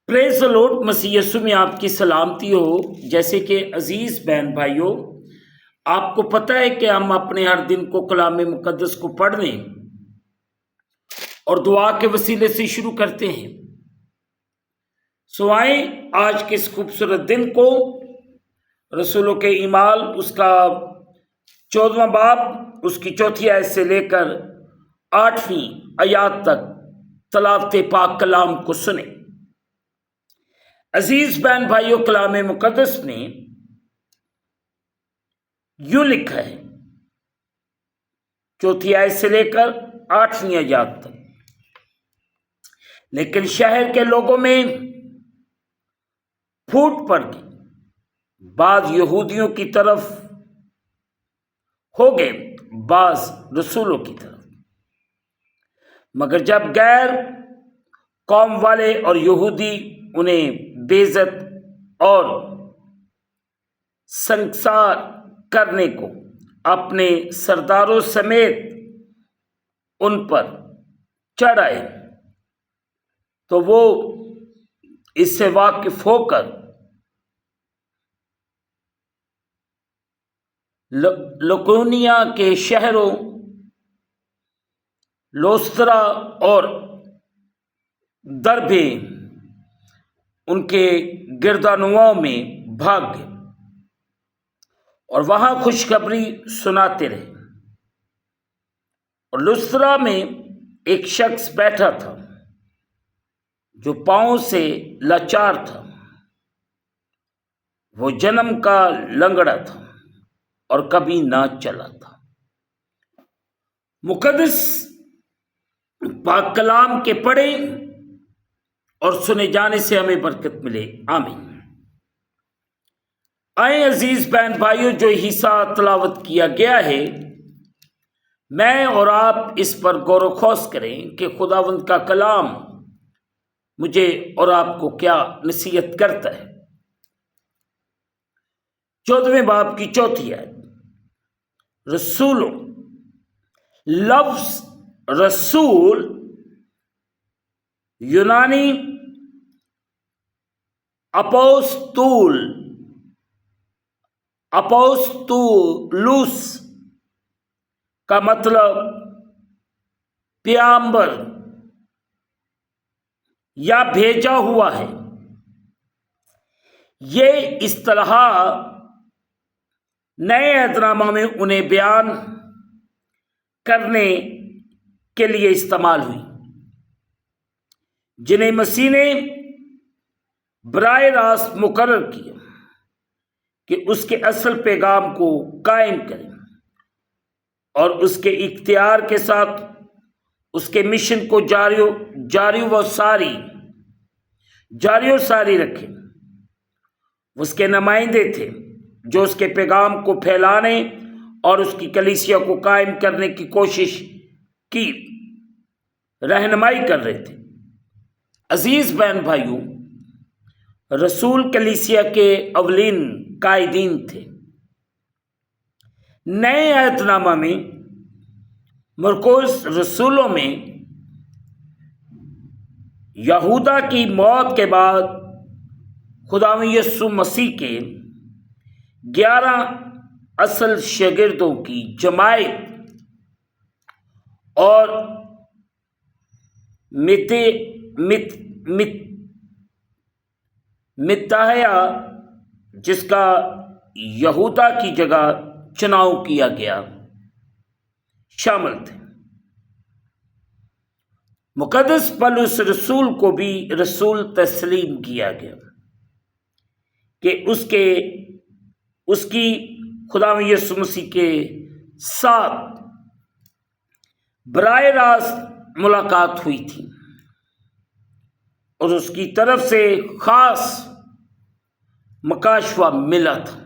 پریز دی lord, مسیح یسوع میں آپ کی سلامتی ہو۔ جیسے کہ عزیز بہن بھائیوں، آپ کو پتہ ہے کہ ہم اپنے ہر دن کو کلام مقدس کو پڑھنے اور دعا کے وسیلے سے شروع کرتے ہیں۔ آئیں آج کے اس خوبصورت دن کو رسولوں کے اعمال اس کا 14واں باب اس کی 4 آیت سے لے کر 8ویں آیات تک تلاوت پاک کلام کو سنیں۔ عزیز بہن بھائیوں، کلام مقدس میں یوں لکھا ہے 4 آیت سے لے کر 8ویں آیات تک، لیکن شہر کے لوگوں میں پھوٹ پڑ گئی، بعض یہودیوں کی طرف ہو گئے، بعض رسولوں کی طرف، مگر جب غیر قوم والے اور یہودی انہیں بے عزت اور سنگسار کرنے کو اپنے سرداروں سمیت ان پر چڑھ آئے تو وہ اس سے واقف ہو کر لکونیا کے شہروں لوسترا اور دربے ان کے گردانواؤں میں بھاگ گئے اور وہاں خوشخبری سناتے رہے۔ اور لوسترا میں ایک شخص بیٹھا تھا جو پاؤں سے لاچار تھا، وہ جنم کا لنگڑا تھا اور کبھی نہ چلا تھا۔ مقدس پاک کلام کے پڑھے اور سنے جانے سے ہمیں برکت ملے، آمین۔ آئیں عزیز بہن بھائیوں، جو حصہ تلاوت کیا گیا ہے میں اور آپ اس پر غور و خوض کریں کہ خداوند کا کلام مجھے اور آپ کو کیا نصیحت کرتا ہے۔ 14ویں باب کی 4 آیت، رسولوں، لفظ رسول یونانی اپوستولوس کا مطلب پیغمبر یا بھیجا ہوا ہے۔ یہ اصطلاح نئے عہد نامہ میں انہیں بیان کرنے کے لیے استعمال ہوئی جنہیں مسیح نے براہ راست مقرر کیا کہ اس کے اصل پیغام کو قائم کریں اور اس کے اختیار کے ساتھ اس کے مشن کو جاری و ساری رکھیں۔ اس کے نمائندے تھے جو اس کے پیغام کو پھیلانے اور اس کی کلیسیا کو قائم کرنے کی کوشش کی رہنمائی کر رہے تھے۔ عزیز بہن بھائیوں، رسول کلیسیا کے اولین قائدین تھے۔ نئے عہد نامہ میں مرکوس رسولوں میں یہودا کی موت کے بعد خداوند یسوع مسیح کے 11 اصل شاگردوں کی جماعت اور متحیہ جس کا یہودا کی جگہ چناؤ کیا گیا شامل تھے۔ مقدس پولس رسول کو بھی رسول تسلیم کیا گیا کہ اس کی خداوند یسوع مسیح کے ساتھ براہ راست ملاقات ہوئی تھی اور اس کی طرف سے خاص مکاشفہ ملا تھا۔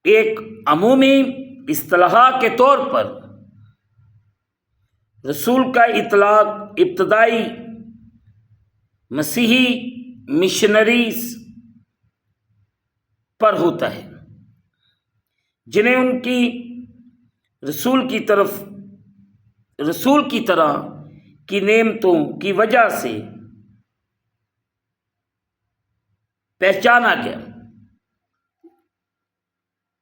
ایک عمومی اصطلاح کے طور پر رسول کا اطلاق ابتدائی مسیحی مشنریز پر ہوتا ہے جنہیں ان کی رسول کی طرح کی نعمتوں کی وجہ سے پہچانا گیا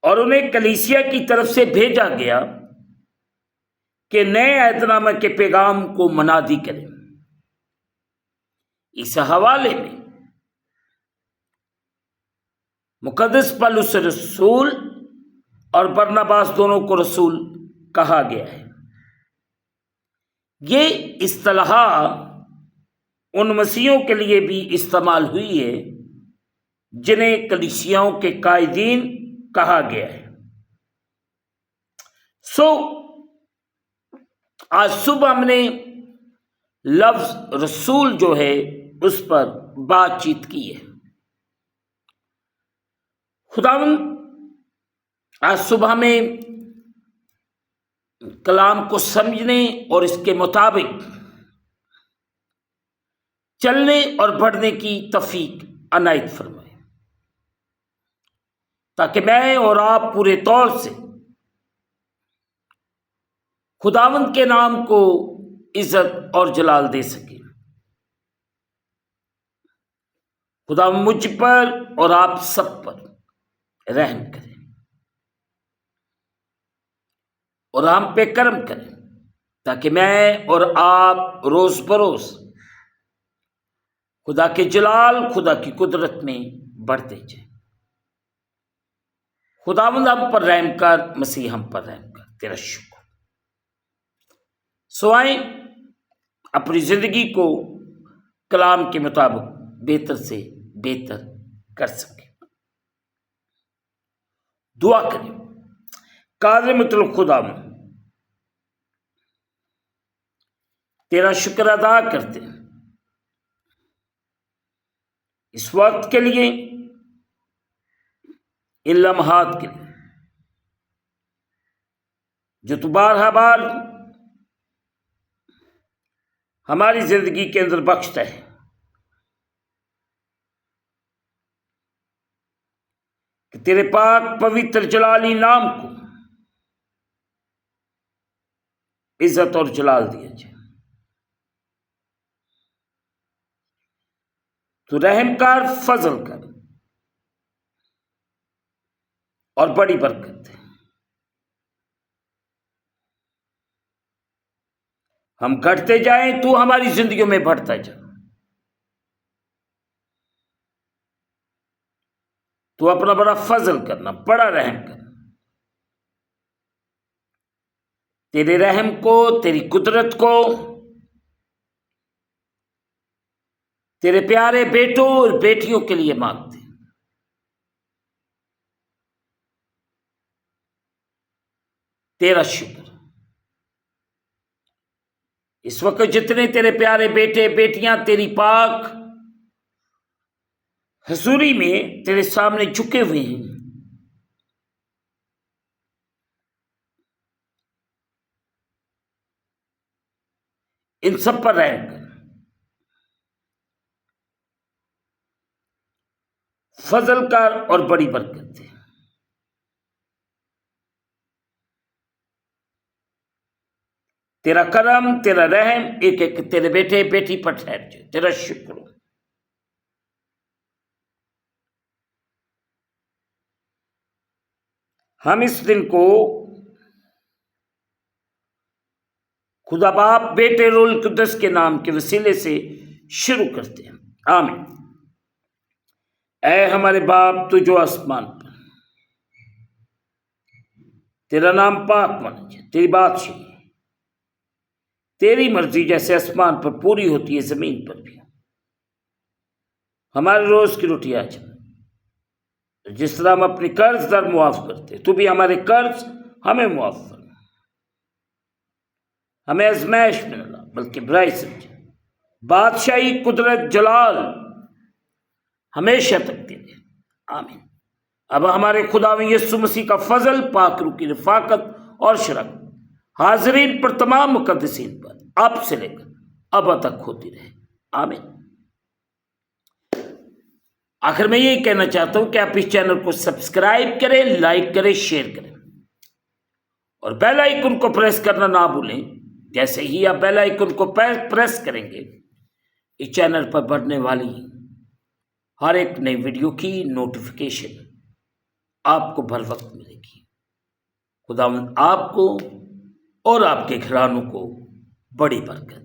اور انہیں کلیسیا کی طرف سے بھیجا گیا کہ نئے عہد نامہ کے پیغام کو منادی کریں۔ اس حوالے میں مقدس پولس رسول اور برناباس دونوں کو رسول کہا گیا ہے۔ یہ اصطلاح ان مسیحوں کے لیے بھی استعمال ہوئی ہے جنہیں کلیسیاؤں کے قائدین کہا گیا ہے۔ آج صبح ہم نے لفظ رسول جو ہے اس پر بات چیت کی ہے۔ خداوند آج صبح میں کلام کو سمجھنے اور اس کے مطابق چلنے اور بڑھنے کی توفیق عنایت فرمائے، تاکہ میں اور آپ پورے طور سے خداوند کے نام کو عزت اور جلال دے سکیں۔ خداوند مجھ پر اور آپ سب پر رحم کرے اور ہم پہ کرم کرے، تاکہ میں اور آپ روز بروز خدا کے جلال، خدا کی قدرت میں بڑھتے جائیں۔ خداوند ہم پر رحم کر، مسیح ہم پر رحم کر، تیرا شکر۔ آئیں اپنی زندگی کو کلام کے مطابق بہتر سے بہتر کر سکیں۔ دعا کریں۔ قادر مطلق خداوند، تیرا شکر ادا کرتے ہیں اس وقت کے لیے، ان لمحات کے لیے جو تو بارہا بار ہماری زندگی کے اندر بخشتا ہے۔ کہ تیرے پاک پوتر جلالی نام کو عزت اور جلال دیا جائے۔ تو رحم کر، فضل کر اور بڑی برکت دے۔ ہم گھٹتے جائیں، تو ہماری زندگیوں میں بڑھتا جا۔ تو اپنا بڑا فضل کرنا، بڑا رحم کرنا۔ تیرے رحم کو، تیری قدرت کو تیرے پیارے بیٹوں اور بیٹیوں کے لیے مانگتے ہیں۔ تیرا شکر۔ اس وقت جتنے تیرے پیارے بیٹے بیٹیاں تیری پاک حضوری میں تیرے سامنے جھکے ہوئے ہیں، ان سب پر رحم کر، فضل کر اور بڑی برکت دے۔ تیرا کرم، تیرا رحم ایک ایک تیرے بیٹے بیٹی پر ٹھہر جائے۔ تیرا شکر ہو۔ ہم اس دن کو خدا باپ، بیٹے، روح القدس کے نام کے وسیلے سے شروع کرتے ہیں۔ آمین۔ اے ہمارے باپ تو جو آسمان پر، تیرا نام پاک مانا جائے، تیری بادشاہی، تیری مرضی جیسے آسمان پر پوری ہوتی ہے زمین پر بھی۔ ہمارے روز کی روٹی آج ہمیں، جس طرح ہم اپنے قرض دار معاف کرتے، تو بھی ہمارے قرض ہمیں معاف کرنا، ہمیں آزمائش میں نہ لا بلکہ برائی سمجھے۔ بادشاہی، قدرت، جلال ہمیشہ تک تیرے۔ آمین۔ اب ہمارے خداوند یسوع مسیح کا فضل، پاک روح کی رفاقت اور شرکت حاضرین پر، تمام مقدسین پر اب سے لے کر اب تک ہوتی رہے۔ آمین۔ آخر میں یہی کہنا چاہتا ہوں کہ آپ اس چینل کو سبسکرائب کریں، لائک کریں، شیئر کریں اور بیل آئیکن کو پریس کرنا نہ بھولیں، جیسے ہی آپ بیل آئیکن کو پریس کریں گے اس چینل پر بڑھنے والی ہر ایک نئی ویڈیو کی نوٹیفیکیشن آپ کو بر وقت ملے گی۔ خداوند آپ کو اور آپ کے گھرانوں کو بڑی برکت